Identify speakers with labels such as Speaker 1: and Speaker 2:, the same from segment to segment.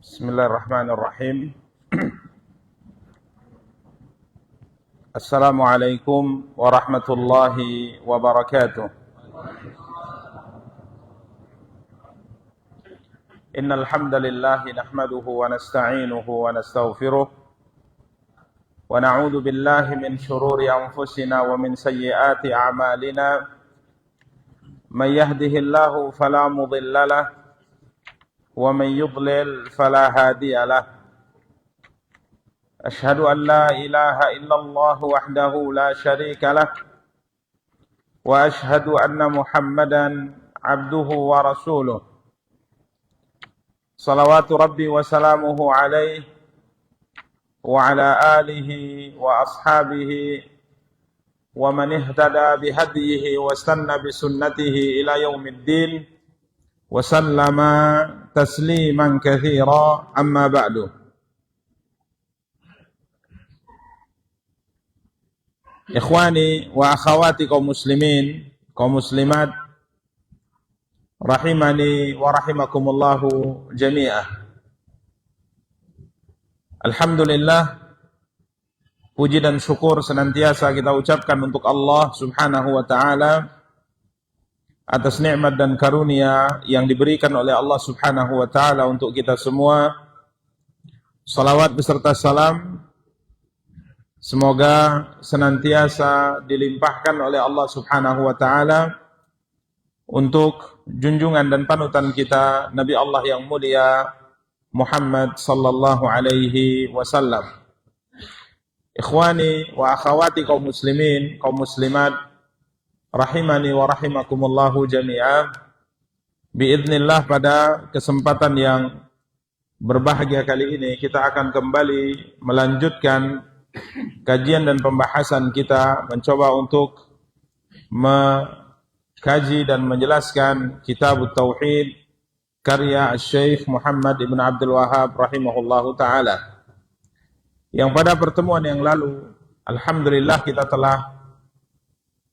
Speaker 1: Bismillahirrahmanirrahim. Assalamualaikum warahmatullahi wabarakatuh. Innal hamdalillah nahmaduhu wa nasta'inuhu wa nastaghfiruh wa na'udzu billahi min shururi anfusina wa min sayyiati a'malina. May yahdihillahu fala mudilla lahu wa man yudlil fala hadiya lahu. Ashhadu an la ilaha illallah wahdahu la syarika lah wa ashhadu anna Muhammadan abduhu wa rasuluh. Salawatu rabbi wa salamuhu alaihi wa ala alihi wa ashabihi wa man ihtada bihadihi wa istanna bisunnatihi ila yaumiddin wa sallama tasliman katsira, amma ba'du. Ikhwani wa akhawati kaum muslimin, kaum muslimat, rahimani wa rahimakumullahu jami'ah. Alhamdulillah, puji dan syukur senantiasa kita ucapkan untuk Allah Subhanahu wa ta'ala atas nikmat dan karunia yang diberikan oleh Allah Subhanahu wa ta'ala untuk kita semua. Salawat beserta salam semoga senantiasa dilimpahkan oleh Allah Subhanahu wa ta'ala untuk junjungan dan panutan kita Nabi Allah yang mulia Muhammad sallallahu alaihi wasallam. Ikhwani wa akhawati kaum muslimin, kaum muslimat, rahimani wa rahimakumullahu jami'ah. Biidznillah, pada kesempatan yang berbahagia kali ini kita akan kembali melanjutkan kajian dan pembahasan kita, mencoba untuk mengkaji dan menjelaskan Kitab Tauhid karya Syekh Muhammad ibn Abdul Wahhab rahimahullahu ta'ala, yang pada pertemuan yang lalu alhamdulillah kita telah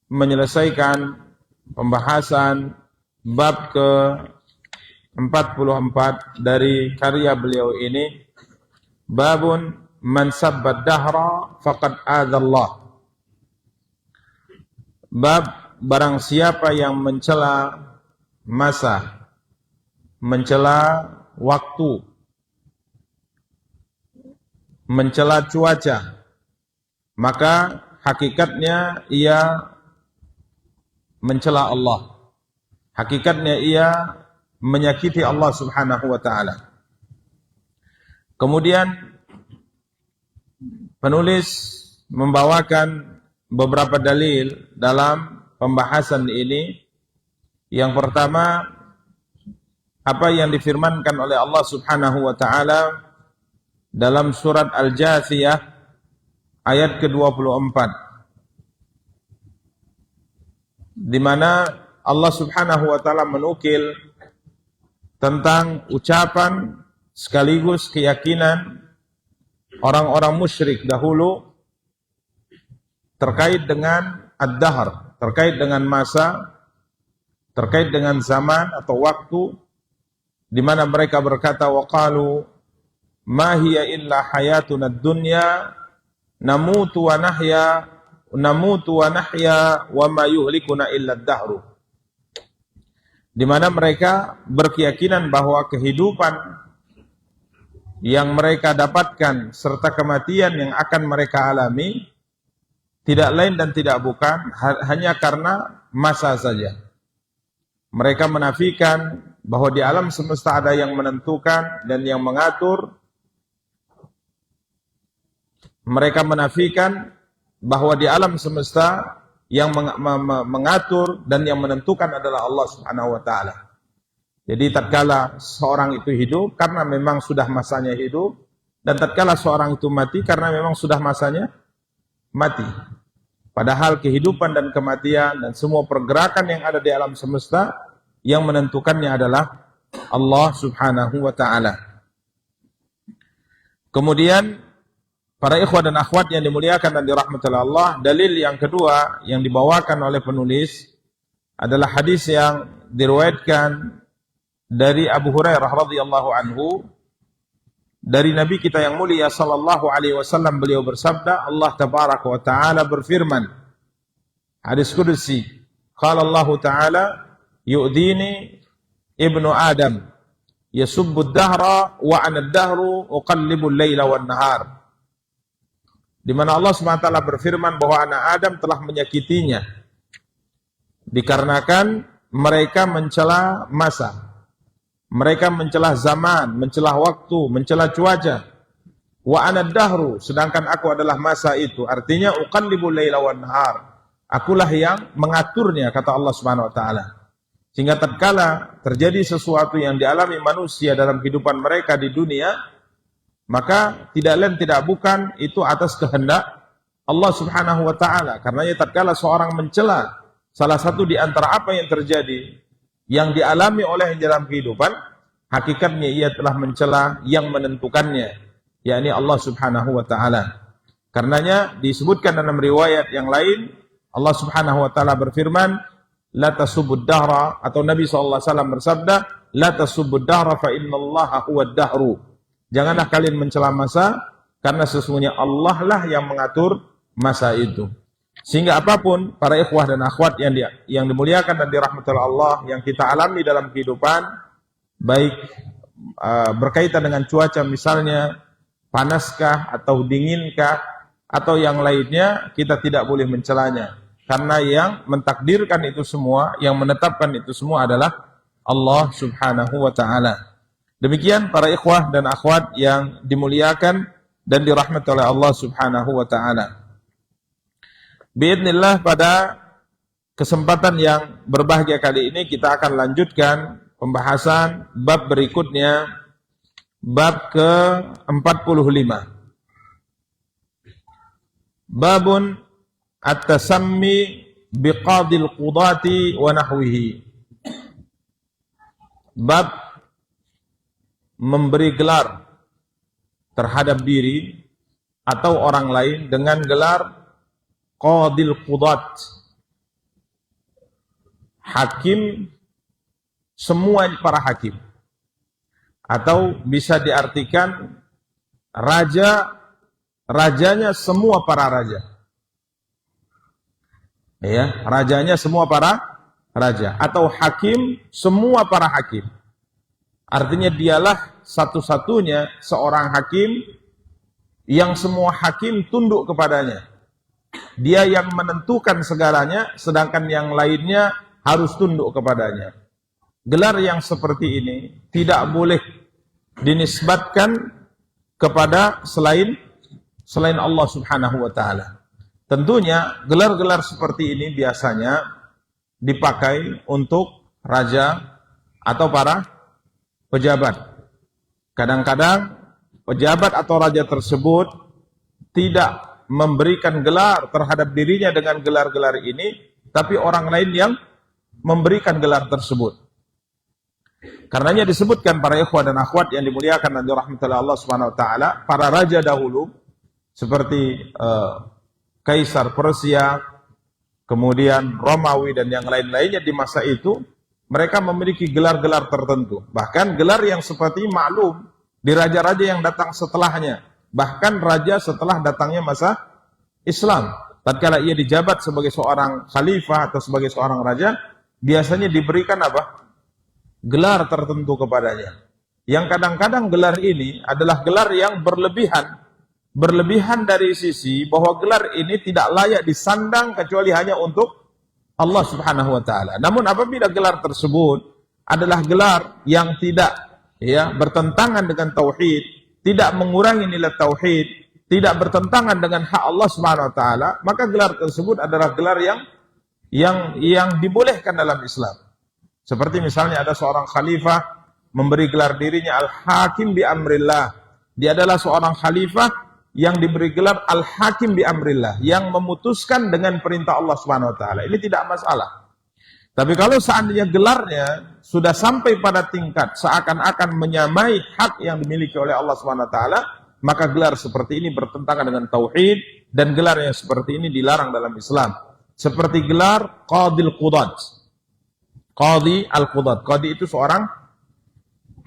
Speaker 1: menyelesaikan pembahasan bab ke-44 dari karya beliau ini, babun man sabbad dahra faqad adzallah. Bab barang siapa yang mencela masa, mencela waktu, mencela cuaca, maka hakikatnya ia mencela Allah. Hakikatnya ia menyakiti Allah Subhanahu wa ta'ala. Kemudian penulis membawakan beberapa dalil dalam pembahasan ini. Yang pertama, apa yang difirmankan oleh Allah Subhanahu wa ta'ala dalam surat Al-Jathiyah ayat ke-24, di mana Allah Subhanahu wa ta'ala menukil tentang ucapan sekaligus keyakinan orang-orang musyrik dahulu terkait dengan ad-dahr, terkait dengan masa, terkait dengan zaman atau waktu, di mana mereka berkata, waqalu ma hiya illa hayatuna ad-dunya namutu wa nahya wa ma yuhlikuna illa ad-dahru. Di mana mereka berkeyakinan bahwa kehidupan yang mereka dapatkan serta kematian yang akan mereka alami tidak lain dan tidak bukan hanya karena masa saja. Mereka menafikan bahwa di alam semesta ada yang menentukan dan yang mengatur. Mereka menafikan bahwa di alam semesta yang mengatur dan yang menentukan adalah Allah Subhanahu wa ta'ala. Jadi tatkala seorang itu hidup karena memang sudah masanya hidup, dan tatkala seorang itu mati karena memang sudah masanya mati. Padahal kehidupan dan kematian dan semua pergerakan yang ada di alam semesta yang menentukannya adalah Allah Subhanahu wa ta'ala. Kemudian para ikhwah dan akhwat yang dimuliakan dan dirahmati Allah, dalil yang kedua yang dibawakan oleh penulis adalah hadis yang diriwayatkan dari Abu Hurairah radhiyallahu anhu dari Nabi kita yang mulia sallallahu alaihi wasallam, beliau bersabda, Allah tabaraka wa taala berfirman, hadis qudsi, qala Allah taala, yu'dini ibnu Adam yasubbu ad-dahra wa ana ad-dahru uqallibu al-laila wan nahar. Di mana Allah Subhanahu wa taala berfirman bahwa anak Adam telah menyakitinya dikarenakan mereka mencela masa. Mereka mencelah zaman, mencelah waktu, mencelah cuaca. Wa ana dahru, sedangkan aku adalah masa itu. Artinya uqallibul laila wan nahar. Akulah yang mengaturnya, kata Allah Subhanahu wa taala. Sehingga tatkala terjadi sesuatu yang dialami manusia dalam kehidupan mereka di dunia, maka tidak lain tidak bukan itu atas kehendak Allah Subhanahu wa taala. Karenanya tatkala seorang mencela salah satu di antara apa yang terjadi yang dialami oleh dalam kehidupan, hakikatnya ia telah mencela yang menentukannya, yakni Allah Subhanahu wa taala. Karenanya disebutkan dalam riwayat yang lain, Allah Subhanahu wa taala berfirman, la tasubbud dahra, atau Nabi sallallahu alaihi wasallam bersabda, la tasubbud dahra fa innallaha huwad dahru. Janganlah kalian mencela masa, karena sesungguhnya Allah lah yang mengatur masa itu. Sehingga apapun para ikhwah dan akhwat yang dimuliakan dan dirahmati Allah yang kita alami dalam kehidupan, baik berkaitan dengan cuaca misalnya, panaskah atau dinginkah atau yang lainnya, kita tidak boleh mencelanya. Karena yang mentakdirkan itu semua, yang menetapkan itu semua adalah Allah Subhanahu wa taala. Demikian para ikhwah dan akhwat yang dimuliakan dan dirahmati oleh Allah Subhanahu wa taala. Biidznillah, pada kesempatan yang berbahagia kali ini kita akan lanjutkan pembahasan bab berikutnya, bab ke-45. Babun at-tasammi biqadil qudati wa nahwihi. Bab memberi gelar terhadap diri atau orang lain dengan gelar qadil qudat, hakim, semua para hakim, atau bisa diartikan raja, rajanya semua para raja, ya, rajanya semua para raja, atau hakim, semua para hakim. Artinya dialah satu-satunya seorang hakim yang semua hakim tunduk kepadanya. Dia yang menentukan segalanya, sedangkan yang lainnya harus tunduk kepadanya. Gelar yang seperti ini tidak boleh dinisbatkan kepada selain Allah Subhanahu wa taala. Tentunya gelar-gelar seperti ini biasanya dipakai untuk raja atau para pejabat. Kadang-kadang pejabat atau raja tersebut tidak memberikan gelar terhadap dirinya dengan gelar-gelar ini, tapi orang lain yang memberikan gelar tersebut. Karenanya disebutkan para ikhwah dan akhwat yang dimuliakan dan dirahmati oleh Allah Subhanahu wa taala, para raja dahulu seperti Kaisar Persia, kemudian Romawi dan yang lain-lainnya di masa itu, mereka memiliki gelar-gelar tertentu. Bahkan gelar yang seperti maklum di raja-raja yang datang setelahnya. Bahkan raja setelah datangnya masa Islam, tatkala ia dijabat sebagai seorang khalifah atau sebagai seorang raja, biasanya diberikan apa? Gelar tertentu kepadanya. Yang kadang-kadang gelar ini adalah gelar yang berlebihan. Berlebihan dari sisi bahwa gelar ini tidak layak disandang kecuali hanya untuk Allah Subhanahu wa taala. Namun apabila gelar tersebut adalah gelar yang tidak bertentangan dengan tauhid, tidak mengurangi nilai tauhid, tidak bertentangan dengan hak Allah Subhanahu wa taala, maka gelar tersebut adalah gelar yang dibolehkan dalam Islam. Seperti misalnya ada seorang khalifah memberi gelar dirinya al-hakim bi amrillah. Dia adalah seorang khalifah yang diberi gelar al-hakim bi amrillah, yang memutuskan dengan perintah Allah Subhanahu wa taala. Ini tidak masalah. Tapi kalau seandainya gelarnya sudah sampai pada tingkat seakan-akan menyamai hak yang dimiliki oleh Allah Subhanahu wa taala, maka gelar seperti ini bertentangan dengan tauhid, dan gelar yang seperti ini dilarang dalam Islam. Seperti gelar qadil qudat. Qadi al-qudat. Qadi itu seorang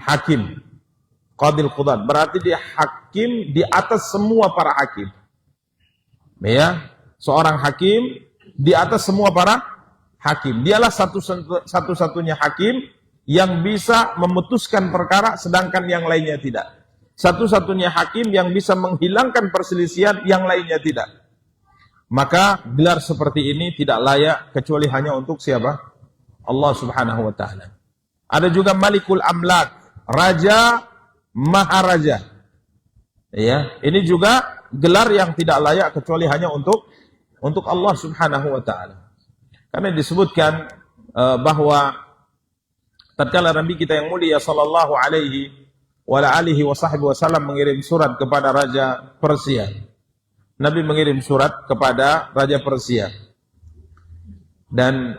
Speaker 1: hakim. qadil qudat. Berarti dia hakim di atas semua para hakim. Ya, seorang hakim di atas semua para hakim. Dialah satu-satunya hakim yang bisa memutuskan perkara sedangkan yang lainnya tidak. Satu-satunya hakim yang bisa menghilangkan perselisihan yang lainnya tidak. Maka gelar seperti ini tidak layak kecuali hanya untuk siapa? Allah Subhanahu wa taala. Ada juga Malikul Amlak, Raja Maharaja. Ya, ini juga gelar yang tidak layak kecuali hanya untuk Allah Subhanahu wa taala. Karena disebutkan bahwa tatkala Nabi kita yang mulia sallallahu alaihi wa alihi wasallam mengirim surat kepada Raja Persia. Nabi mengirim surat kepada Raja Persia. Dan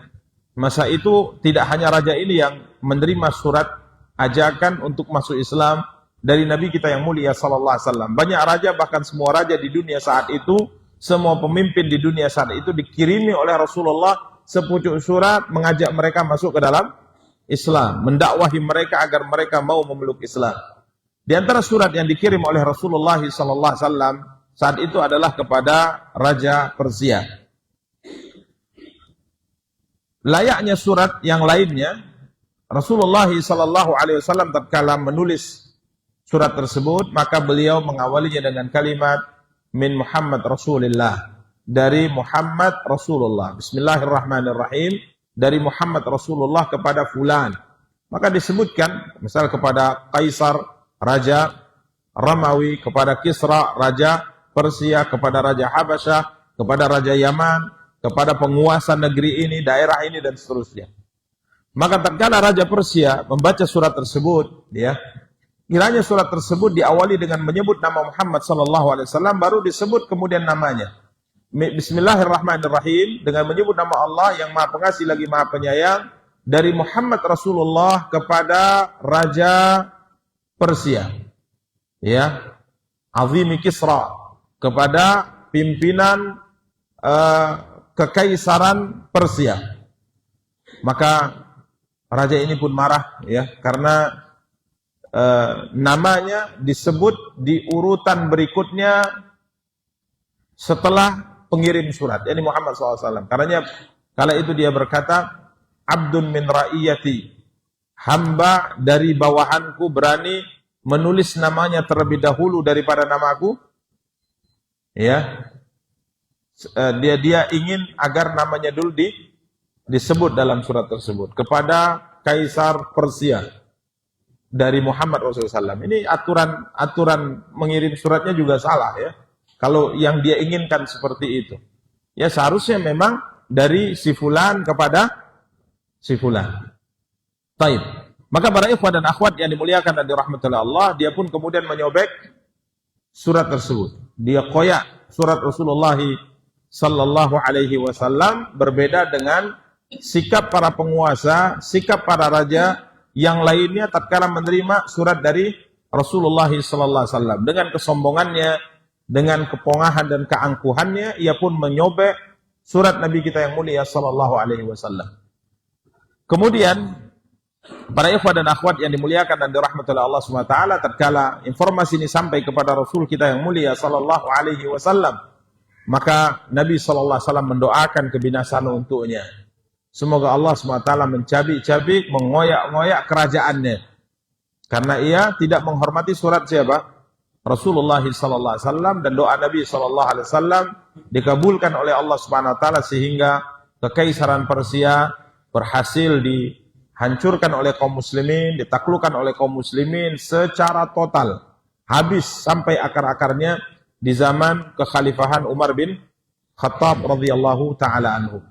Speaker 1: masa itu tidak hanya raja ini yang menerima surat ajakan untuk masuk Islam dari Nabi kita yang mulia sallallahu alaihi wasallam. Banyak raja, bahkan semua raja di dunia saat itu, semua pemimpin di dunia saat itu dikirimi oleh Rasulullah sepucuk surat mengajak mereka masuk ke dalam Islam, mendakwahi mereka agar mereka mau memeluk Islam. Di antara surat yang dikirim oleh Rasulullah sallallahu alaihi wasallam saat itu adalah kepada Raja Persia. Layaknya surat yang lainnya, Rasulullah sallallahu alaihi wasallam tatkala menulis surat tersebut, maka beliau mengawalinya dengan kalimat min Muhammad Rasulullah, dari Muhammad Rasulullah. Bismillahirrahmanirrahim, dari Muhammad Rasulullah kepada fulan. Maka disebutkan misal kepada Kaisar Raja Romawi, kepada Kisra Raja Persia, kepada Raja Habasyah, kepada Raja Yaman, kepada penguasa negeri ini, daerah ini, dan seterusnya. Maka tatkala Raja Persia membaca surat tersebut, ya, kiranya surat tersebut diawali dengan menyebut nama Muhammad sallallahu alaihi wasallam, baru disebut kemudian namanya. Bismillahirrahmanirrahim, dengan menyebut nama Allah yang Maha Pengasih lagi Maha Penyayang, dari Muhammad Rasulullah kepada Raja Persia. Ya, Azimi Kisra, kepada pimpinan kekaisaran Persia. Maka raja ini pun marah, ya, karena namanya disebut di urutan berikutnya setelah pengirim surat, yakni Muhammad SAW. Karena kala itu dia berkata, Abdun min ra'iyati, hamba dari bawahanku berani menulis namanya terlebih dahulu daripada namaku. Ya, dia ingin agar namanya dulu disebut dalam surat tersebut kepada Kaisar Persia dari Muhammad Rasulullah SAW. Ini aturan mengirim suratnya juga salah, ya. Kalau yang dia inginkan seperti itu, ya seharusnya memang dari si fulan kepada si fulan. Taib. Maka para ikhwan dan akhwat yang dimuliakan dan dirahmati oleh Allah, dia pun kemudian menyobek surat tersebut. Dia koyak surat Rasulullah sallallahu alaihi wasallam, berbeda dengan sikap para penguasa, sikap para raja yang lainnya tatkala menerima surat dari Rasulullah sallallahu alaihi wasallam. Dengan kesombongannya, dengan kepongahan dan keangkuhannya, ia pun menyobek surat Nabi kita yang mulia sallallahu alaihi wasallam. Kemudian para ikhwah dan akhwat yang dimuliakan dan dirahmati oleh Allah SWT, tatkala informasi ini sampai kepada Rasul kita yang mulia sallallahu alaihi wasallam, maka Nabi sallallahu alaihi wasallam mendoakan kebinasaan untuknya. Semoga Allah SWT mencabik-cabik, mengoyak-ngoyak kerajaannya, karena ia tidak menghormati surat siapa? Rasulullah sallallahu alaihi wasallam, dan doa Nabi sallallahu alaihi wasallam dikabulkan oleh Allah Subhanahu wa taala sehingga kekaisaran Persia berhasil dihancurkan oleh kaum muslimin, ditaklukkan oleh kaum muslimin secara total, habis sampai akar-akarnya di zaman kekhalifahan Umar bin Khattab radhiyallahu taala anhu.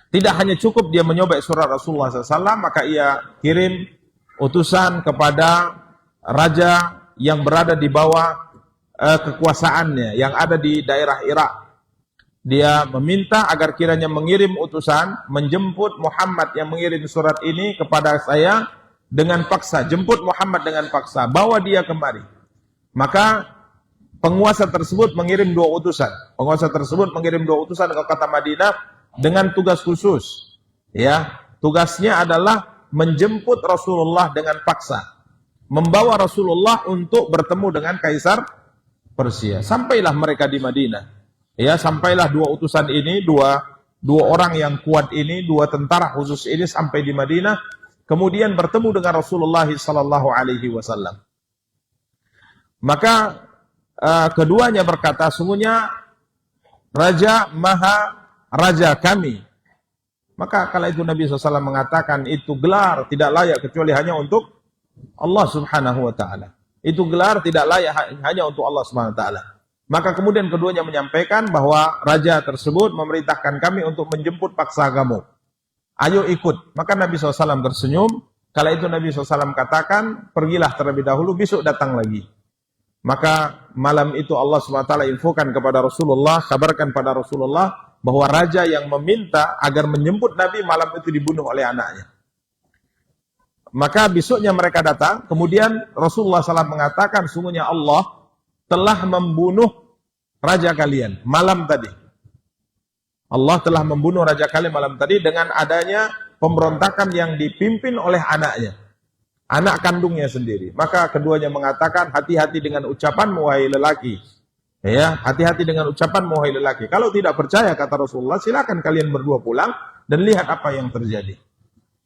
Speaker 1: Tidak hanya cukup dia menyobek surat Rasulullah SAW, maka ia kirim utusan kepada raja yang berada di bawah kekuasaannya, yang ada di daerah Irak. Dia meminta agar kiranya mengirim utusan, menjemput Muhammad yang mengirim surat ini kepada saya dengan paksa. Jemput Muhammad dengan paksa, bawa dia kemari. Maka penguasa tersebut mengirim 2 utusan. Penguasa tersebut mengirim 2 utusan ke kota Madinah dengan tugas khusus. Ya, tugasnya adalah menjemput Rasulullah dengan paksa. membawa Rasulullah untuk bertemu dengan Kaisar Persia. Sampailah mereka di Madinah. Ya, sampailah dua utusan ini, dua orang yang kuat ini, dua tentara khusus ini sampai di Madinah, kemudian bertemu dengan Rasulullah sallallahu alaihi wasallam. Maka keduanya berkata, sungguhnya Raja Maha Raja kami. Maka kala itu Nabi SAW mengatakan, itu gelar tidak layak kecuali hanya untuk Allah Subhanahu wa ta'ala. Itu gelar tidak layak hanya untuk Allah Subhanahu wa ta'ala. Maka kemudian keduanya menyampaikan bahwa raja tersebut memerintahkan kami untuk menjemput paksa kamu. Ayo ikut. Maka Nabi SAW tersenyum. Kala itu Nabi SAW katakan, pergilah terlebih dahulu, besok datang lagi. Maka malam itu Allah Subhanahu wa ta'ala infokan kepada Rasulullah, kabarkan pada Rasulullah, bahwa raja yang meminta agar menjemput Nabi malam itu dibunuh oleh anaknya. Maka besoknya mereka datang, kemudian Rasulullah SAW mengatakan, sungguhnya Allah telah membunuh raja kalian malam tadi. Allah telah membunuh raja kalian malam tadi dengan adanya pemberontakan yang dipimpin oleh anaknya, anak kandungnya sendiri. Maka keduanya mengatakan, hati-hati dengan ucapanmu wahai lelaki. Ya, hati-hati dengan ucapanmu wahai lelaki. Kalau tidak percaya, kata Rasulullah, silakan kalian berdua pulang dan lihat apa yang terjadi.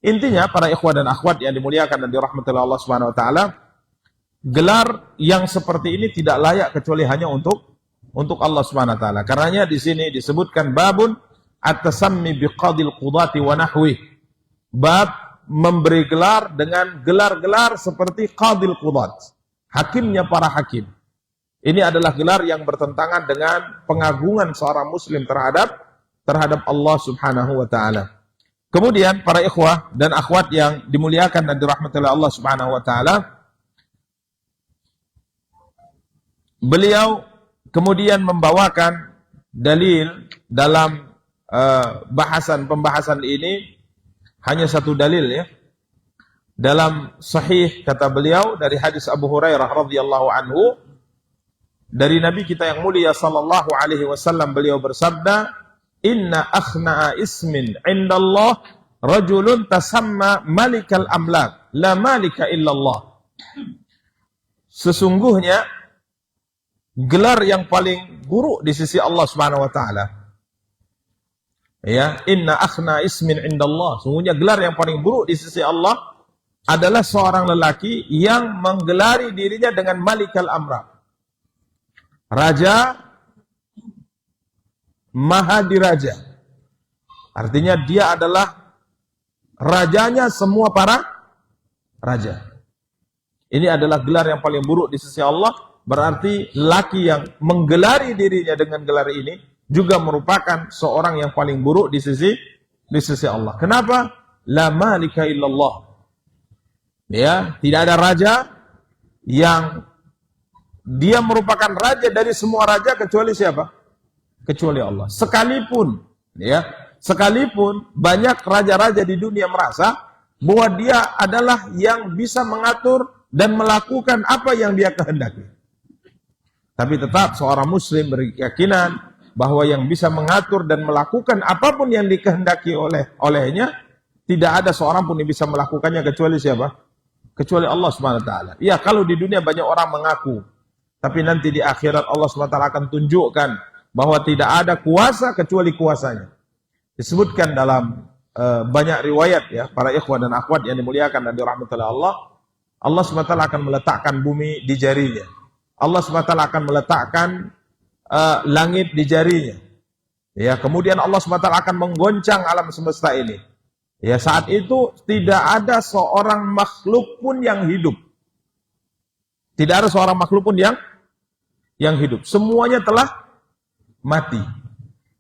Speaker 1: Intinya, para ikhwah dan akhwat yang dimuliakan dan dirahmati Allah Subhanahu wa taala, gelar yang seperti ini tidak layak kecuali hanya untuk Allah Subhanahu wa taala. Karenanya di sini disebutkan babun at-tasammi biqadil qudati wa nahwi. Bab memberi gelar dengan gelar-gelar seperti qadil qudat, hakimnya para hakim. Ini adalah gelar yang bertentangan dengan pengagungan seorang muslim terhadap Allah Subhanahu wa taala. Kemudian para ikhwah dan akhwat yang dimuliakan dan dirahmati oleh Allah Subhanahu wa taala, beliau kemudian membawakan dalil dalam pembahasan ini, hanya satu dalil ya. Dalam sahih kata beliau dari hadis Abu Hurairah radhiyallahu anhu, dari Nabi kita yang mulia sallallahu alaihi wasallam, beliau bersabda, inna akhna'a ismin indallah rajulun tasamma malikal amlak la malika illallah. Sesungguhnya gelar yang paling buruk di sisi Allah Subhanahu wa taala, ya, inna akhna ismin indallah, sesungguhnya gelar yang paling buruk di sisi Allah adalah seorang lelaki yang menggelari dirinya dengan malikal amlak, raja maha diraja. Artinya dia adalah rajanya semua para raja. Ini adalah gelar yang paling buruk di sisi Allah. Berarti laki yang menggelari dirinya dengan gelar ini juga merupakan seorang yang paling buruk di sisi Allah. Kenapa? La malika illallah. Ya, tidak ada raja yang dia merupakan raja dari semua raja kecuali siapa? Kecuali Allah. Sekalipun banyak raja-raja di dunia merasa bahwa dia adalah yang bisa mengatur dan melakukan apa yang dia kehendaki. Tapi tetap seorang muslim berkeyakinan bahwa yang bisa mengatur dan melakukan apapun yang dikehendaki olehnya, tidak ada seorang pun yang bisa melakukannya kecuali siapa? Kecuali Allah Subhanahu wa taala. Ya, kalau di dunia banyak orang mengaku, tapi nanti di akhirat Allah Subhanahu wa taala akan tunjukkan bahwa tidak ada kuasa kecuali kuasanya. Disebutkan dalam banyak riwayat ya, para ikhwan dan akhwat yang dimuliakan dan dirahmati Allah, Allah Subhanahu wa taala akan meletakkan bumi di jarinya. Allah Subhanahu wa taala akan meletakkan langit di jarinya. Ya, kemudian Allah Subhanahu wa taala akan menggoncang alam semesta ini. Ya, saat itu tidak ada seorang makhluk pun yang hidup. Tidak ada seorang makhluk pun yang hidup. Semuanya telah mati.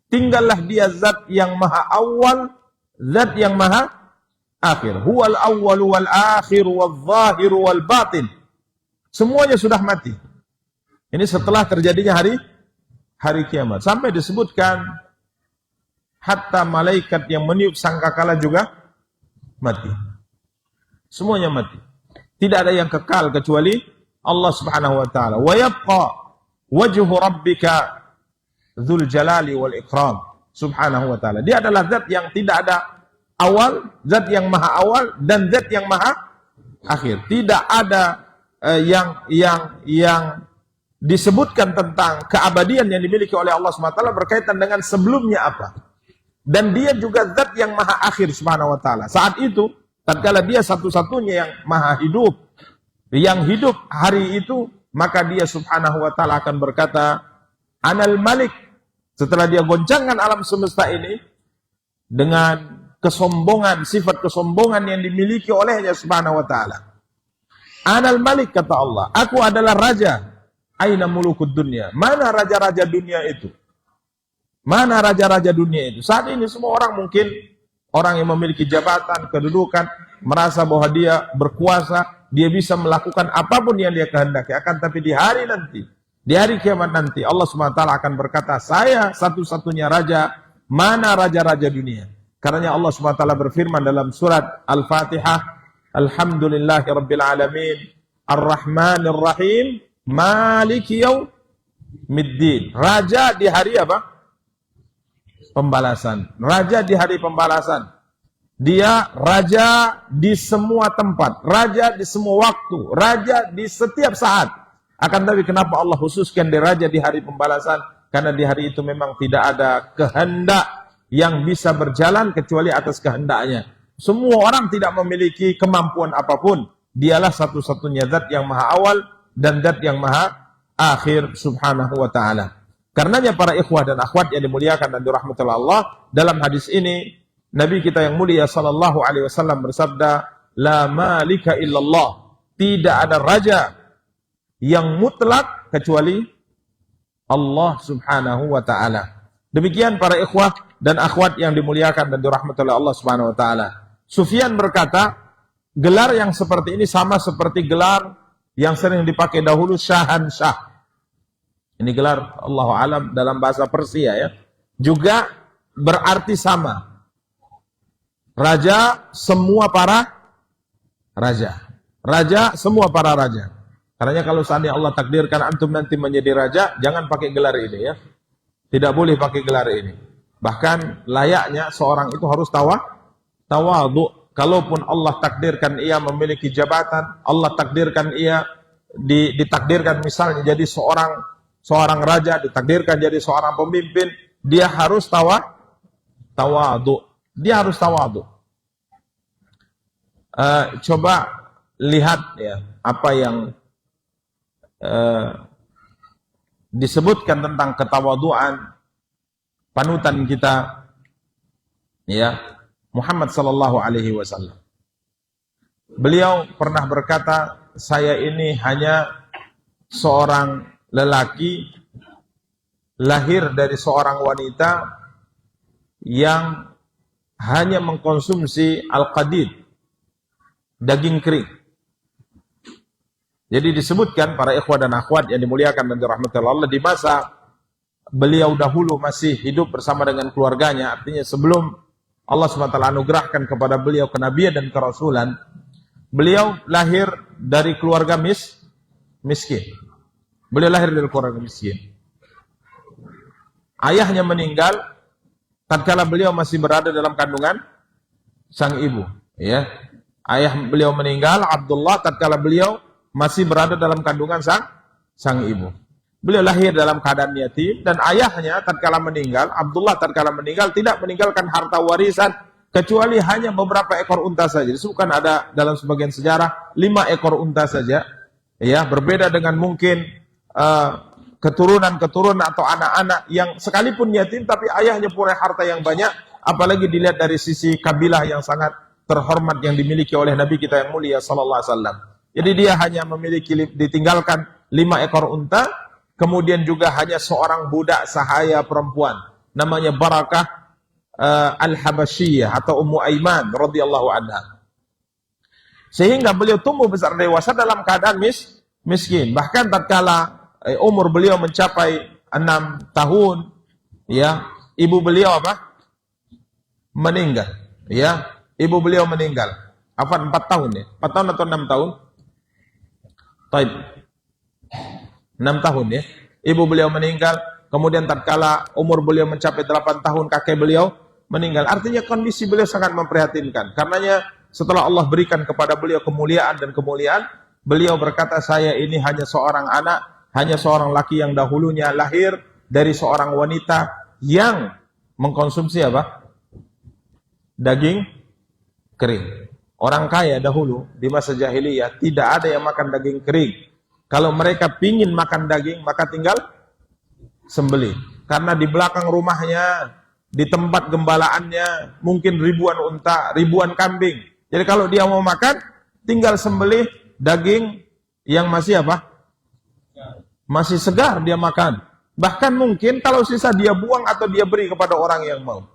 Speaker 1: Tinggallah dia zat yang maha awal, zat yang maha akhir. Huwal awwalu wal akhir wal zahiru wal batin. Semuanya sudah mati. Ini setelah terjadinya hari kiamat. Sampai disebutkan hatta malaikat yang meniup sangkakala juga mati. Semuanya mati. Tidak ada yang kekal kecuali Allah Subhanahu wa taala. Wa yabqa wajhu rabbika dzul jalali wal ikram subhanahu wa taala. Dia adalah zat yang tidak ada awal, zat yang maha awal dan zat yang maha akhir. Tidak ada yang disebutkan tentang keabadian yang dimiliki oleh Allah SWT berkaitan dengan sebelumnya apa. Dan dia juga zat yang maha akhir subhanahu wa ta'ala. Saat itu, tatkala dia satu-satunya yang maha hidup, yang hidup hari itu, maka dia subhanahu wa ta'ala akan berkata, Anal Malik. Setelah dia goncangkan alam semesta ini, dengan kesombongan, sifat kesombongan yang dimiliki olehnya subhanahu wa ta'ala. Anal Malik, kata Allah, aku adalah raja. Aina mulukud dunia. Mana raja-raja dunia itu? Mana raja-raja dunia itu? Saat ini semua orang mungkin, orang yang memiliki jabatan, kedudukan, merasa bahwa dia berkuasa, dia bisa melakukan apapun yang dia kehendaki. Akan tapi di hari nanti, di hari kiamat nanti, Allah SWT akan berkata, saya satu-satunya raja, mana raja-raja dunia? Karena Allah SWT berfirman dalam surat Al-Fatihah, Alhamdulillahi Rabbil Alamin, Ar-Rahmanir Rahim, Maliki Yaumiddin. Raja di hari apa? Pembalasan. Raja di hari pembalasan. Dia raja di semua tempat, raja di semua waktu, raja di setiap saat. Akan tapi kenapa Allah khususkan dia raja di hari pembalasan? Karena di hari itu memang tidak ada kehendak yang bisa berjalan kecuali atas kehendaknya. Semua orang tidak memiliki kemampuan apapun. Dialah satu-satunya zat yang maha awal dan zat yang maha akhir subhanahu wa ta'ala. Karenanya para ikhwah dan akhwat yang dimuliakan dan dirahmati Allah, dalam hadis ini Nabi kita yang mulia sallallahu alaihi wasallam bersabda, la malika illallah. Tidak ada raja yang mutlak kecuali Allah subhanahu wa ta'ala. Demikian para ikhwah dan akhwat yang dimuliakan dan dirahmati Allah subhanahu wa ta'ala. Sufyan berkata, gelar yang seperti ini sama seperti gelar yang sering dipakai dahulu Syahansyah. Ini gelar Allahu alam dalam bahasa Persia ya. Juga berarti sama. Raja semua para raja. Raja semua para raja. Karena kalau seandainya Allah takdirkan antum nanti menjadi raja, jangan pakai gelar ini ya. Tidak boleh pakai gelar ini. Bahkan layaknya seorang itu harus tawadhu. Kalaupun Allah takdirkan ia memiliki jabatan, Allah takdirkan ia ditakdirkan misalnya jadi seorang raja, ditakdirkan jadi seorang pemimpin, dia harus tawadhu. Dia harus tawadhu. Coba lihat ya apa yang disebutkan tentang ketawaduan panutan kita ya Muhammad sallallahu alaihi wasallam. Beliau pernah berkata, saya ini hanya seorang lelaki lahir dari seorang wanita yang hanya mengkonsumsi al-qadid, daging kering. Jadi disebutkan para ikhwah dan akhwat yang dimuliakan dan dirahmati Allah, di masa beliau dahulu masih hidup bersama dengan keluarganya, artinya sebelum Allah SWT anugerahkan kepada beliau kenabian dan kerasulan, beliau lahir dari keluarga miskin. Beliau lahir dari keluarga miskin. Ayahnya meninggal tatkala beliau masih berada dalam kandungan sang ibu. Ya, ayah beliau meninggal, Abdullah, tatkala beliau masih berada dalam kandungan sang ibu. Beliau lahir dalam keadaan yatim dan ayahnya tatkala meninggal, Abdullah tatkala meninggal tidak meninggalkan harta warisan kecuali hanya beberapa ekor unta saja. Disebutkan ada dalam sebagian sejarah 5 ekor unta saja. Ya, berbeda dengan mungkin keturunan-keturunan atau anak-anak yang sekalipun yatim tapi ayahnya punya harta yang banyak, apalagi dilihat dari sisi kabilah yang sangat terhormat yang dimiliki oleh Nabi kita yang mulia sallallahu alaihi wasallam. Jadi dia hanya memiliki ditinggalkan 5 ekor unta. Kemudian juga hanya seorang budak sahaya perempuan, namanya Barakah Al-Habasyiyah atau Ummu Aiman radhiyallahu anha. Sehingga beliau tumbuh besar dewasa dalam keadaan miskin. Bahkan tatkala umur beliau mencapai 6 tahun, ya, ibu beliau apa? Meninggal. Ya, ibu beliau meninggal. Apa 4 tahun ya? 4 tahun atau 6 tahun? Taib. 6 tahun ya. Ibu beliau meninggal, kemudian tatkala umur beliau mencapai 8 tahun kakek beliau meninggal. Artinya kondisi beliau sangat memprihatinkan. Karenanya setelah Allah berikan kepada beliau kemuliaan dan kemuliaan, beliau berkata, saya ini hanya seorang anak, hanya seorang laki yang dahulunya lahir dari seorang wanita yang mengkonsumsi apa? Daging kering. Orang kaya dahulu di masa jahiliyah tidak ada yang makan daging kering. Kalau mereka pingin makan daging, maka tinggal sembelih. Karena di belakang rumahnya, di tempat gembalaannya, mungkin ribuan unta, ribuan kambing. Jadi kalau dia mau makan, tinggal sembelih daging yang masih apa? Masih segar dia makan. Bahkan mungkin kalau sisa dia buang atau dia beri kepada orang yang mau.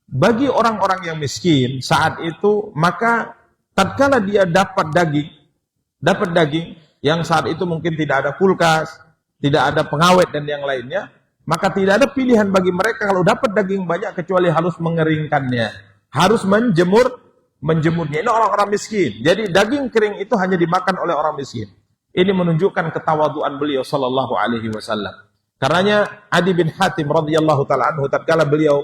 Speaker 1: Bagi orang-orang yang miskin saat itu, maka tatkala dia dapat daging yang saat itu mungkin tidak ada kulkas, tidak ada pengawet dan yang lainnya, maka tidak ada pilihan bagi mereka kalau dapat daging banyak kecuali harus mengeringkannya, harus menjemurnya. Ini orang-orang miskin. Jadi daging kering itu hanya dimakan oleh orang miskin. Ini menunjukkan ketawaduan beliau sallallahu alaihi wasallam. Karenanya Adi bin Hatim radhiyallahu taala anhu tatkala beliau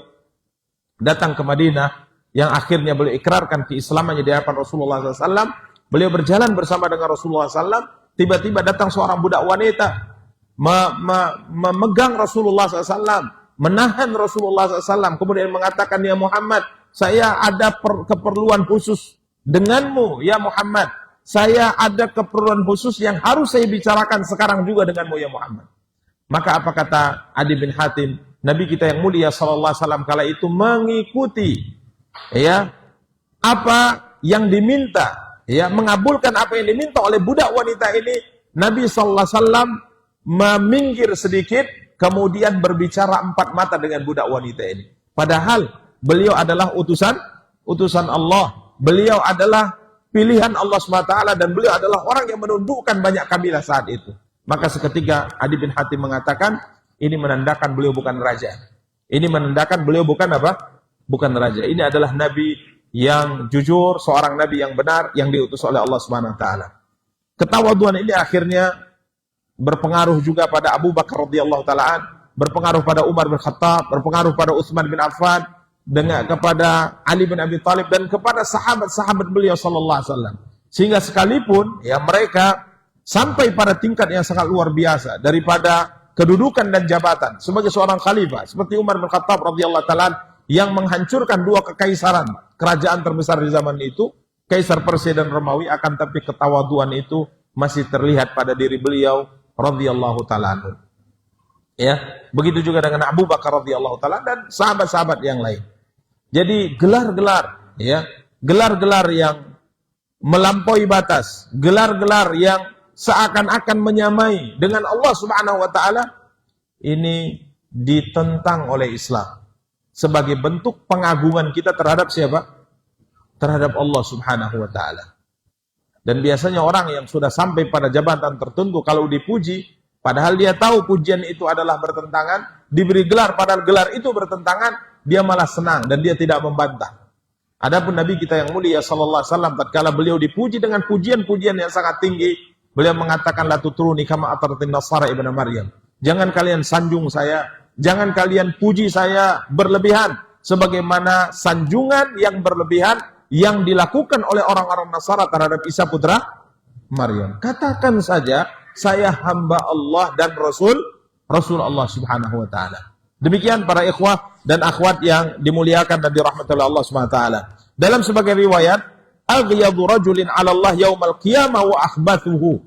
Speaker 1: datang ke Madinah, yang akhirnya beliau ikrarkan keislamannya di hadapan Rasulullah SAW, beliau berjalan bersama dengan Rasulullah SAW, tiba-tiba datang seorang budak wanita, memegang Rasulullah SAW, menahan Rasulullah SAW, kemudian mengatakan, ya Muhammad, saya ada keperluan khusus denganmu, ya Muhammad, saya ada keperluan khusus yang harus saya bicarakan sekarang juga denganmu, ya Muhammad. Maka apa kata Adi bin Hatim? Nabi kita yang mulia sallallahu alaihi wasallam kala itu mengikuti ya apa yang diminta, ya mengabulkan apa yang diminta oleh budak wanita ini. Nabi sallallahu alaihi wasallam meminggir sedikit kemudian berbicara empat mata dengan budak wanita ini. Padahal beliau adalah utusan Allah. Beliau adalah pilihan Allah SWT dan beliau adalah orang yang menundukkan banyak kabilah saat itu. Maka seketika Adi bin Hatim mengatakan, ini menandakan beliau bukan raja. Ini menandakan beliau bukan apa? Bukan raja. Ini adalah nabi yang jujur, seorang nabi yang benar yang diutus oleh Allah Subhanahu wa taala. Ketawaduan ini akhirnya berpengaruh juga pada Abu Bakar radhiyallahu taala, berpengaruh pada Umar bin Khattab, berpengaruh pada Utsman bin Affan, dengan kepada Ali bin Abi Thalib dan kepada sahabat-sahabat beliau sallallahu alaihi wasallam. Sehingga sekalipun ya mereka sampai pada tingkat yang sangat luar biasa daripada kedudukan dan jabatan sebagai seorang khalifah seperti Umar bin Khattab radhiyallahu taala yang menghancurkan dua kekaisaran kerajaan terbesar di zaman itu, Kaisar Persia dan Romawi, akan tapi ketawaduan itu masih terlihat pada diri beliau radhiyallahu taala. Ya, begitu juga dengan Abu Bakar radhiyallahu taala dan sahabat-sahabat yang lain. Jadi gelar-gelar ya, gelar-gelar yang melampaui batas, gelar-gelar yang seakan-akan menyamai dengan Allah Subhanahu wa taala, ini ditentang oleh Islam sebagai bentuk pengagungan kita terhadap siapa? Terhadap Allah Subhanahu wa taala. Dan biasanya orang yang sudah sampai pada jabatan tertentu kalau dipuji, padahal dia tahu pujian itu adalah bertentangan, diberi gelar padahal gelar itu bertentangan, dia malah senang dan dia tidak membantah. Adapun Nabi kita yang mulia sallallahu alaihi wasallam tatkala beliau dipuji dengan pujian-pujian yang sangat tinggi, beliau mengatakan, la tutruni kama atratin nasara ibnu Maryam. Jangan kalian sanjung saya, jangan kalian puji saya berlebihan sebagaimana sanjungan yang berlebihan yang dilakukan oleh orang-orang Nasara terhadap Isa putra Maryam. Katakan saja saya hamba Allah dan Rasul Allah Subhanahu wa taala. Demikian para ikhwah dan akhwat yang dimuliakan dan dirahmati oleh Allah Subhanahu wa taala. Dalam sebagian riwayat, aghyadu rajulin 'ala Allah yaumal qiyamah wa akhbathuhu.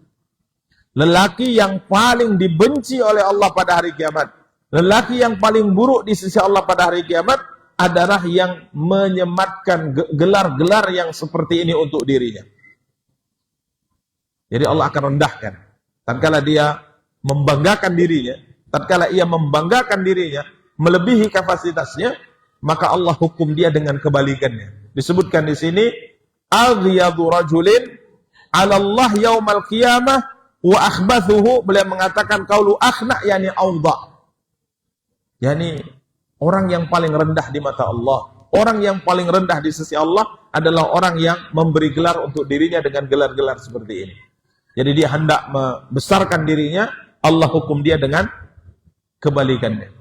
Speaker 1: Lelaki yang paling dibenci oleh Allah pada hari kiamat, lelaki yang paling buruk di sisi Allah pada hari kiamat adalah yang menyematkan gelar-gelar yang seperti ini untuk dirinya. Jadi Allah akan rendahkan tatkala dia membanggakan dirinya, tatkala ia membanggakan dirinya melebihi kapasitasnya, maka Allah hukum dia dengan kebalikannya. Disebutkan di sini, aghyadu rajulin 'ala Allah yaumal qiyamah wa akhbathuhu, beliau mengatakan qaulu akhna yani awdha. Yani orang yang paling rendah di mata Allah, orang yang paling rendah di sisi Allah adalah orang yang memberi gelar untuk dirinya dengan gelar-gelar seperti ini. Jadi dia hendak membesarkan dirinya, Allah hukum dia dengan kebalikannya.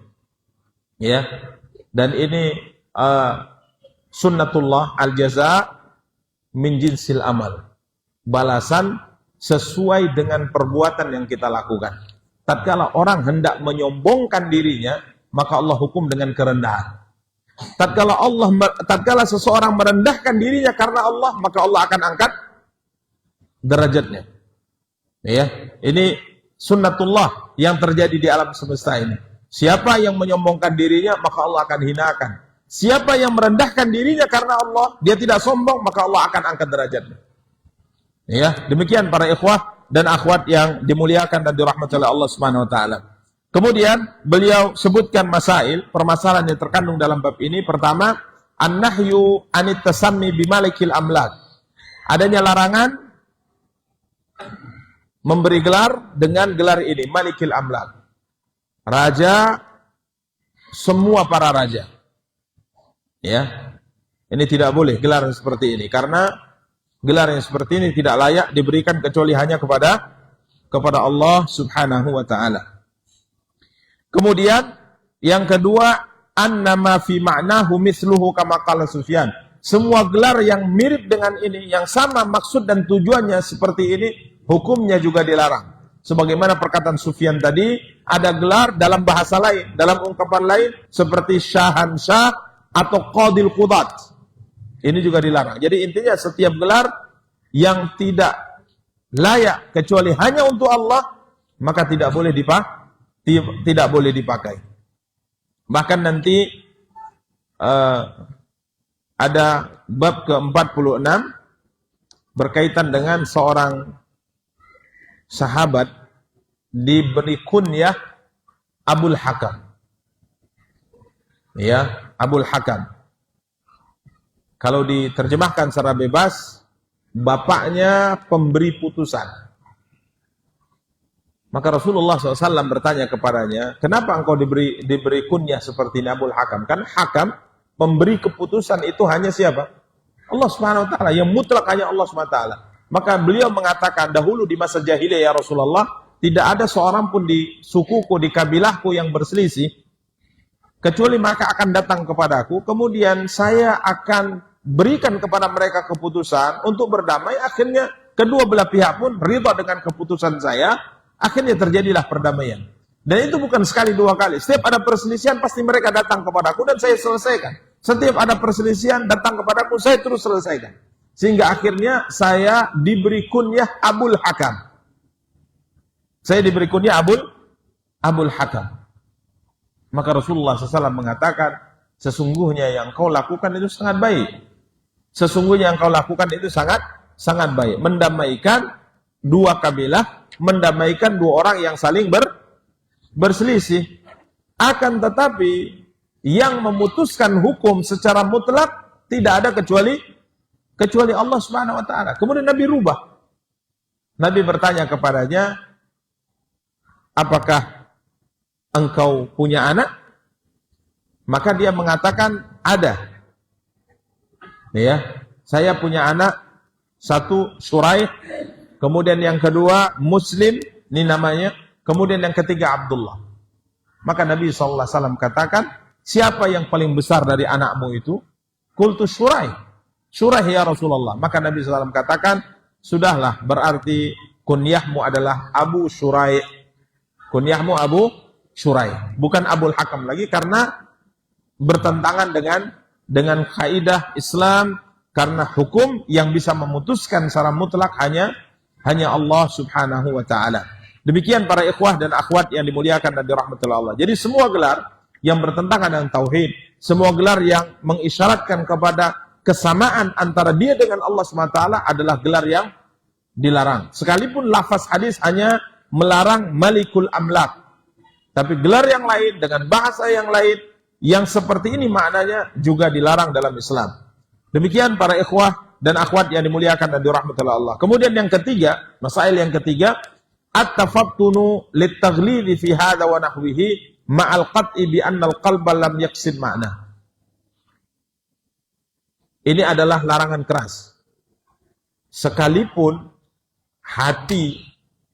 Speaker 1: Ya. Dan ini sunnatullah al-jaza min jinsil amal. Balasan sesuai dengan perbuatan yang kita lakukan. Tatkala orang hendak menyombongkan dirinya, maka Allah hukum dengan kerendahan. Tatkala seseorang merendahkan dirinya karena Allah, maka Allah akan angkat derajatnya. Ya, ini sunnatullah yang terjadi di alam semesta ini. Siapa yang menyombongkan dirinya, maka Allah akan hinakan. Siapa yang merendahkan dirinya karena Allah, dia tidak sombong, maka Allah akan angkat derajatnya. Ya, demikian para ikhwah dan akhwat yang dimuliakan dan dirahmati oleh Allah Subhanahu wa taala. Kemudian beliau sebutkan masail, permasalahan yang terkandung dalam bab ini. Pertama, an-nahyu anit tasammi bimalikil amlak. Adanya larangan memberi gelar dengan gelar ini, malikil amlak. Raja, semua para raja. Ya, ini tidak boleh gelar seperti ini, karena gelar yang seperti ini tidak layak diberikan kecuali hanya kepada Allah Subhanahu wa taala. Kemudian yang kedua, annama fi ma'nahu misluhu kama qala Sufyan. Semua gelar yang mirip dengan ini, yang sama maksud dan tujuannya seperti ini, hukumnya juga dilarang. Sebagaimana perkataan Sufyan tadi, ada gelar dalam bahasa lain, dalam ungkapan lain seperti syahansyah atau qadil qudat. Ini juga dilarang. Jadi intinya setiap gelar yang tidak layak kecuali hanya untuk Allah, maka tidak boleh dipakai. Bahkan nanti ada bab ke-46 berkaitan dengan seorang sahabat diberi kunyah Abul Hakam. Ya, Abul Hakam. Kalau diterjemahkan secara bebas, bapaknya pemberi putusan. Maka Rasulullah SAW bertanya kepadanya, kenapa engkau diberi kunyah seperti ini Abul Hakam? Kan Hakam, pemberi keputusan itu hanya siapa? Allah Subhanahu wa taala, yang mutlak hanya Allah Subhanahu wa taala. Maka beliau mengatakan, dahulu di masa jahiliyah ya Rasulullah, tidak ada seorang pun di sukuku, di kabilahku yang berselisih, kecuali maka akan datang kepadaku, kemudian saya akan berikan kepada mereka keputusan untuk berdamai. Akhirnya kedua belah pihak pun ridha dengan keputusan saya, akhirnya terjadilah perdamaian. Dan itu bukan sekali dua kali. Setiap ada perselisihan pasti mereka datang kepadaku dan saya selesaikan. Setiap ada perselisihan datang kepadaku, saya terus selesaikan. Sehingga akhirnya saya diberi kunyah Abul Hakam. Saya diberi kunyah Abul Hakam. Maka Rasulullah SAW mengatakan, sesungguhnya yang kau lakukan itu sangat baik. Sesungguhnya yang kau lakukan itu sangat baik. Mendamaikan dua kabilah, mendamaikan dua orang yang saling berselisih. Akan tetapi, yang memutuskan hukum secara mutlak tidak ada kecuali Allah Subhanahu wa taala. Kemudian Nabi rubah. Nabi bertanya kepadanya, apakah engkau punya anak? Maka dia mengatakan, ada. Ya, saya punya anak, satu Suraih, kemudian yang kedua Muslim, ini namanya, kemudian yang ketiga Abdullah. Maka Nabi SAW katakan, siapa yang paling besar dari anakmu itu? Qultu Suraih. Suraih ya Rasulullah. Maka Nabi SAW katakan, sudahlah, berarti kunyahmu adalah Abu Suraih. Kunyahmu Abu Suraih, bukan Abul Hakam lagi, karena bertentangan dengan kaidah Islam, karena hukum yang bisa memutuskan secara mutlak hanya Allah Subhanahu wa taala. Demikian para ikhwah dan akhwat yang dimuliakan dan dirahmati Allah. Jadi semua gelar yang bertentangan dengan tauhid, semua gelar yang mengisyaratkan kepada kesamaan antara dia dengan Allah Subhanahu wa taala adalah gelar yang dilarang. Sekalipun lafaz hadis hanya melarang malikul amlak, tapi gelar yang lain dengan bahasa yang lain yang seperti ini maknanya juga dilarang dalam Islam. Demikian para ikhwah dan akhwat yang dimuliakan dan dirahmati Allah. Kemudian yang ketiga, masail yang ketiga, at-tafattunu lit-taghlili fi hadha wa nahwihi ma'al qat'i bi anna al-qalba lam yaqsid ma'na. Ini adalah larangan keras. Sekalipun hati,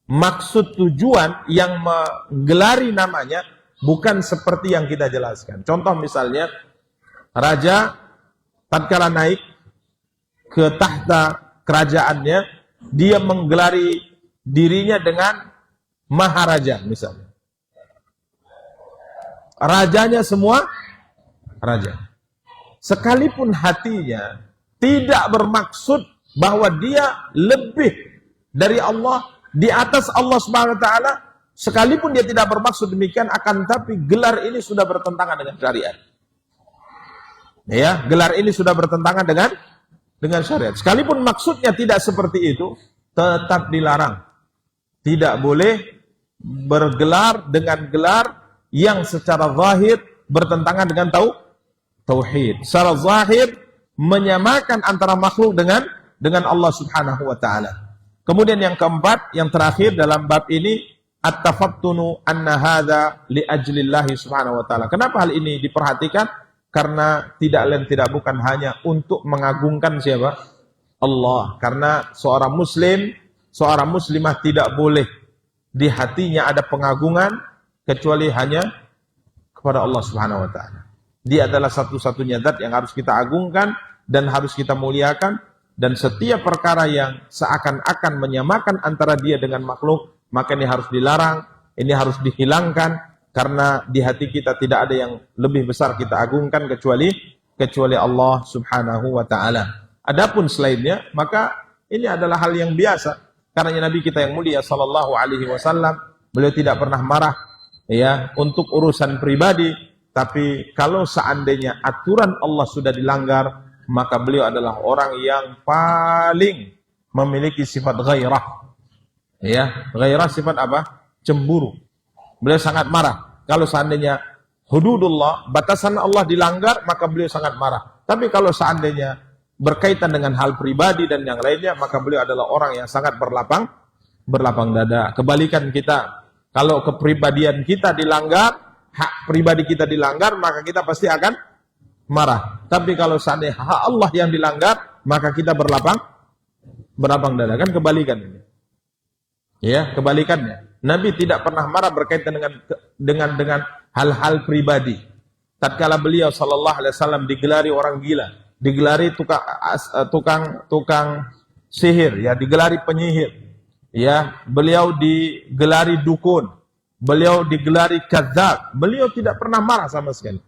Speaker 1: maksud tujuan yang menggelari namanya bukan seperti yang kita jelaskan. Contoh misalnya, raja tatkala naik ke tahta kerajaannya, dia menggelari dirinya dengan maharaja misalnya. Rajanya semua raja. Sekalipun hatinya tidak bermaksud bahwa dia lebih dari Allah, di atas Allah Subhanahu wa taala, sekalipun dia tidak bermaksud demikian, akan tapi gelar ini sudah bertentangan dengan syariat. Ya, gelar ini sudah bertentangan dengan syariat. Sekalipun maksudnya tidak seperti itu, tetap dilarang. Tidak boleh bergelar dengan gelar yang secara zahir bertentangan dengan tauhid. Secara zahir menyamakan antara makhluk dengan Allah Subhanahu wa taala. Kemudian yang keempat, yang terakhir dalam bab ini, at-tafattunu anna hadza li ajlillahi subhanahu wa ta'ala. Kenapa hal ini diperhatikan? Karena tidak lain tidak bukan hanya untuk mengagungkan siapa? Allah. Karena seorang muslim, seorang muslimah tidak boleh di hatinya ada pengagungan kecuali hanya kepada Allah Subhanahu wa ta'ala. Dia adalah satu-satunya zat yang harus kita agungkan dan harus kita muliakan. Dan setiap perkara yang seakan-akan menyamakan antara dia dengan makhluk, maka ini harus dilarang, ini harus dihilangkan, karena di hati kita tidak ada yang lebih besar kita agungkan kecuali Allah Subhanahu wa ta'ala. Adapun selainnya, maka ini adalah hal yang biasa. Karena Nabi kita yang mulia sallallahu alaihi wasallam, beliau tidak pernah marah ya untuk urusan pribadi, tapi kalau seandainya aturan Allah sudah dilanggar, maka beliau adalah orang yang paling memiliki sifat ghairah. Ya, ghairah sifat apa? Cemburu. Beliau sangat marah. Kalau seandainya hududullah, batasan Allah dilanggar, maka beliau sangat marah. Tapi kalau seandainya berkaitan dengan hal pribadi dan yang lainnya, maka beliau adalah orang yang sangat berlapang dada. Kebalikan kita, kalau kepribadian kita dilanggar, hak pribadi kita dilanggar, maka kita pasti akan marah. Tapi kalau seandainya hak Allah yang dilanggar, maka kita berlapang dada. Kan kebalikan ini. Ya, kebalikannya. Nabi tidak pernah marah berkaitan dengan hal-hal pribadi. Tatkala beliau sallallahu alaihi wasallam digelari orang gila, digelari tukang sihir, ya, digelari penyihir. Ya, beliau digelari dukun. Beliau digelari kadzab. Beliau tidak pernah marah sama sekali.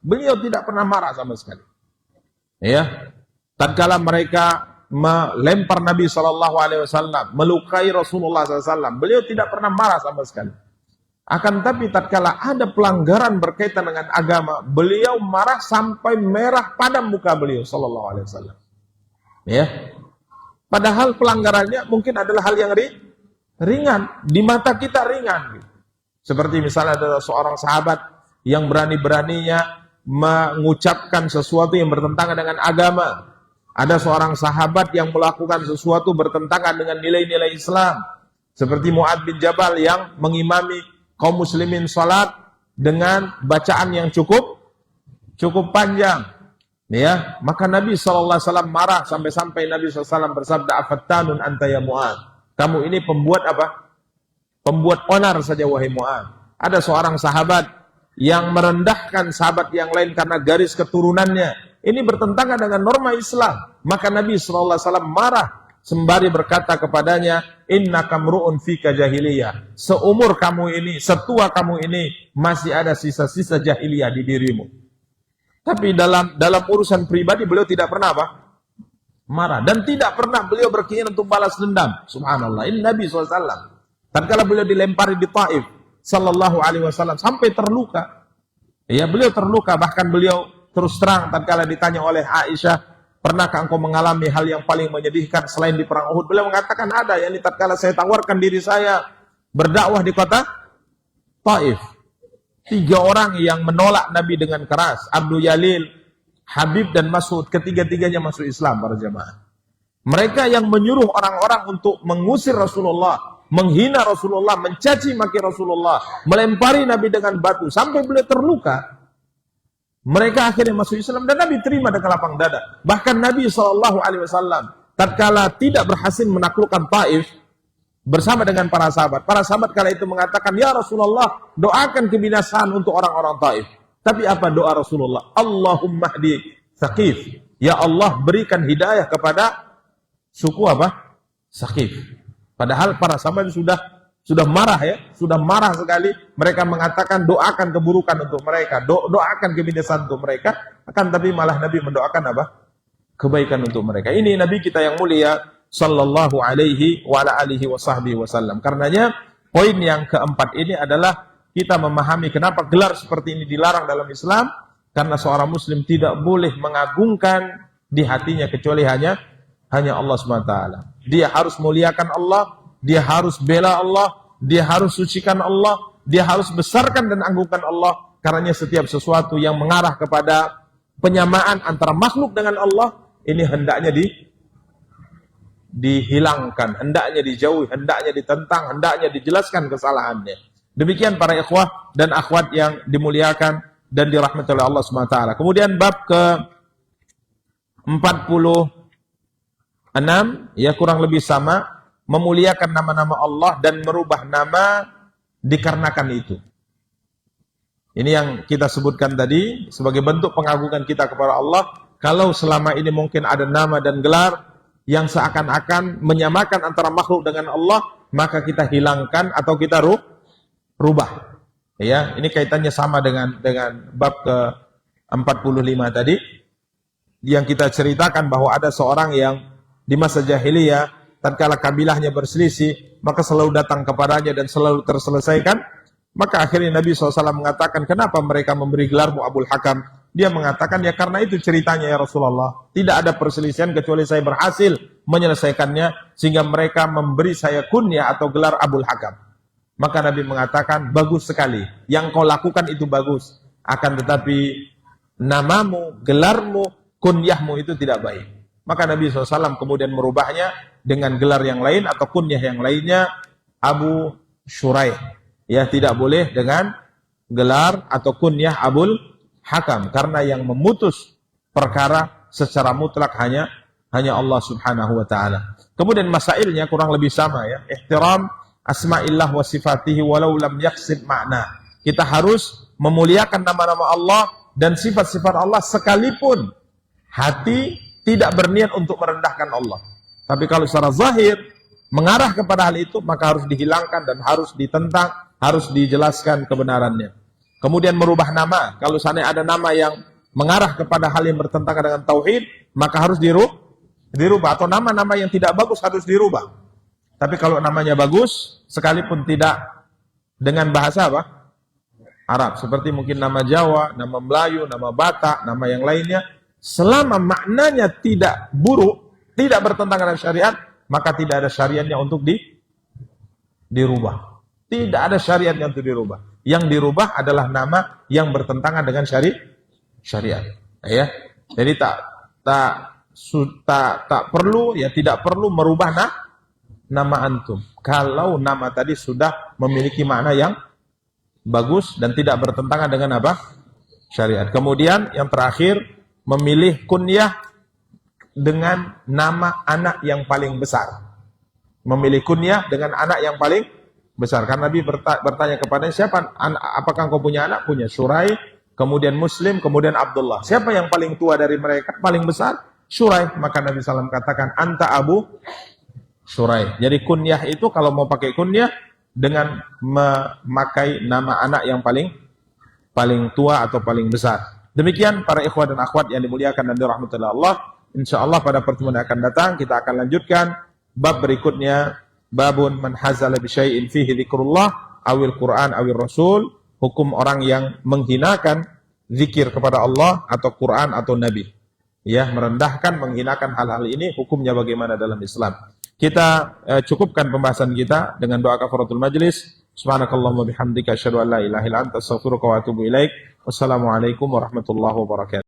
Speaker 1: Ya. Tatkala mereka melempar Nabi SAW, melukai Rasulullah SAW, beliau tidak pernah marah sama sekali. Akan tapi tatkala ada pelanggaran berkaitan dengan agama, beliau marah sampai merah padam muka beliau SAW. Ya. Padahal pelanggarannya mungkin adalah hal yang ringan. Di mata kita ringan. Seperti misalnya ada seorang sahabat yang berani-beraninya mengucapkan sesuatu yang bertentangan dengan agama. Ada seorang sahabat yang melakukan sesuatu bertentangan dengan nilai-nilai Islam. Seperti Mu'adz bin Jabal yang mengimami kaum muslimin salat dengan bacaan yang cukup panjang. Ya, maka Nabi SAW marah sampai Nabi SAW bersabda, "Afattanun anta ya Mu'adz." Kamu ini pembuat apa? Pembuat onar saja wahai Mu'adz. Ada seorang sahabat yang merendahkan sahabat yang lain karena garis keturunannya. Ini bertentangan dengan norma Islam. Maka Nabi SAW marah sembari berkata kepadanya, "Innaka mru'un fika jahiliyah." Seumur kamu ini, setua kamu ini, masih ada sisa-sisa jahiliyah di dirimu. Tapi dalam urusan pribadi beliau tidak pernah apa? Marah. Dan tidak pernah beliau berkeinginan untuk balas dendam. Subhanallah. Ini Nabi SAW. Tatkala beliau dilempari di Taif, sallallahu alaihi wasallam, sampai terluka. Ya, beliau terluka, bahkan beliau terus terang tatkala ditanya oleh Aisyah, "Pernahkah engkau mengalami hal yang paling menyedihkan selain di perang Uhud?" Beliau mengatakan, "Ada, yakni tatkala saya tawarkan diri saya berdakwah di kota Taif. 3 orang yang menolak Nabi dengan keras, Abu Yalil, Habib dan Mas'ud, ketiga-tiganya masuk Islam para jemaah. Mereka yang menyuruh orang-orang untuk mengusir Rasulullah, menghina Rasulullah, mencaci maki Rasulullah, melempari Nabi dengan batu sampai beliau terluka. Mereka akhirnya masuk Islam dan Nabi terima dengan lapang dada. Bahkan Nabi SAW tatkala tidak berhasil menaklukkan Taif bersama dengan para sahabat kala itu mengatakan, "Ya Rasulullah, doakan kebinasaan untuk orang-orang Taif." Tapi apa doa Rasulullah? "Allahumma hdi Tsaqif." Ya Allah, berikan hidayah kepada suku apa? Tsaqif. Padahal para sahabat sudah marah ya, sudah marah sekali. Mereka mengatakan doakan keburukan untuk mereka, doakan kebinasaan untuk mereka. Akan tapi malah Nabi mendoakan apa? Kebaikan untuk mereka. Ini Nabi kita yang mulia sallallahu alaihi wa ala alihi wa sahbihi wasallam. Karenanya poin yang keempat ini adalah kita memahami kenapa gelar seperti ini dilarang dalam Islam. Karena seorang muslim tidak boleh mengagungkan di hatinya kecuali hanya Allah SWT. Dia harus muliakan Allah, dia harus bela Allah, dia harus sucikan Allah, dia harus besarkan dan agungkan Allah. Karena setiap sesuatu yang mengarah kepada penyamaan antara makhluk dengan Allah, ini hendaknya dihilangkan, hendaknya dijauhi, hendaknya ditentang, hendaknya dijelaskan kesalahannya. Demikian para ikhwah dan akhwat yang dimuliakan dan dirahmati oleh Allah SWT. Kemudian bab ke 46, ya kurang lebih sama, memuliakan nama-nama Allah dan merubah nama dikarenakan itu. Ini yang kita sebutkan tadi sebagai bentuk pengagungan kita kepada Allah. Kalau selama ini mungkin ada nama dan gelar yang seakan-akan menyamakan antara makhluk dengan Allah, maka kita hilangkan atau kita rubah. Ya, ini kaitannya sama dengan bab ke 45 tadi yang kita ceritakan bahwa ada seorang yang di masa jahiliyah tatkala kabilahnya berselisih, maka selalu datang kepadanya dan selalu terselesaikan. Maka akhirnya Nabi SAW mengatakan, kenapa mereka memberi gelarmu Abul Hakam? Dia mengatakan, ya karena itu ceritanya ya Rasulullah. Tidak ada perselisihan kecuali saya berhasil menyelesaikannya, sehingga mereka memberi saya kunyah atau gelar Abul Hakam. Maka Nabi mengatakan, bagus sekali. Yang kau lakukan itu bagus. Akan tetapi namamu, gelarmu, kunyahmu itu tidak baik. Maka Nabi SAW kemudian merubahnya dengan gelar yang lain atau kunyah yang lainnya, Abu Shuraih. Ya, tidak boleh dengan gelar atau kunyah Abul Hakam. Karena yang memutus perkara secara mutlak hanya Allah Subhanahu wa ta'ala. Kemudian masailnya kurang lebih sama ya. Ihtiram asma'illah wa sifatihi walau lam yaqsid makna. Kita harus memuliakan nama-nama Allah dan sifat-sifat Allah sekalipun hati tidak berniat untuk merendahkan Allah. Tapi kalau secara zahir mengarah kepada hal itu, maka harus dihilangkan dan harus ditentang, harus dijelaskan kebenarannya. Kemudian merubah nama. Kalau seandainya ada nama yang mengarah kepada hal yang bertentangan dengan tauhid, maka harus dirubah. Atau nama-nama yang tidak bagus harus dirubah. Tapi kalau namanya bagus, sekalipun tidak dengan bahasa apa? Arab. Seperti mungkin nama Jawa, nama Melayu, nama Batak, nama yang lainnya. Selama maknanya tidak buruk, tidak bertentangan dengan syariat, maka tidak ada syariatnya untuk dirubah. Tidak ada syariatnya untuk dirubah. Yang dirubah adalah nama yang bertentangan dengan syariat. Ya. Jadi tak perlu, ya tidak perlu merubah nama antum. Kalau nama tadi sudah memiliki makna yang bagus dan tidak bertentangan dengan apa? Syariat. Kemudian yang terakhir, memilih kunyah dengan nama anak yang paling besar. Memilih kunyah dengan anak yang paling besar. Karena Nabi bertanya kepadanya, siapa apakah engkau punya anak? Punya. Syurai, kemudian Muslim, kemudian Abdullah. Siapa yang paling tua dari mereka? Paling besar? Syurai. Maka Nabi SAW katakan, anta Abu Syurai. Jadi kunyah itu kalau mau pakai kunyah dengan memakai nama anak yang paling tua atau paling besar. Demikian para ikhwah dan akhwat yang dimuliakan dan dirahmati Allah. InsyaAllah pada pertemuan yang akan datang kita akan lanjutkan bab berikutnya, babun man hazala bi syai'in fihi dzikrullah awil Qur'an awil Rasul, hukum orang yang menghinakan zikir kepada Allah atau Quran atau Nabi. Ya, merendahkan, menghinakan hal-hal ini hukumnya bagaimana dalam Islam. Kita cukupkan pembahasan kita dengan doa kafaratul majlis. Subhanakallahumma bihamdika asyhadu an la ilaha illa anta astaghfiruka wa atubu ilaik. Wassalamualaikum warahmatullahi wabarakatuh.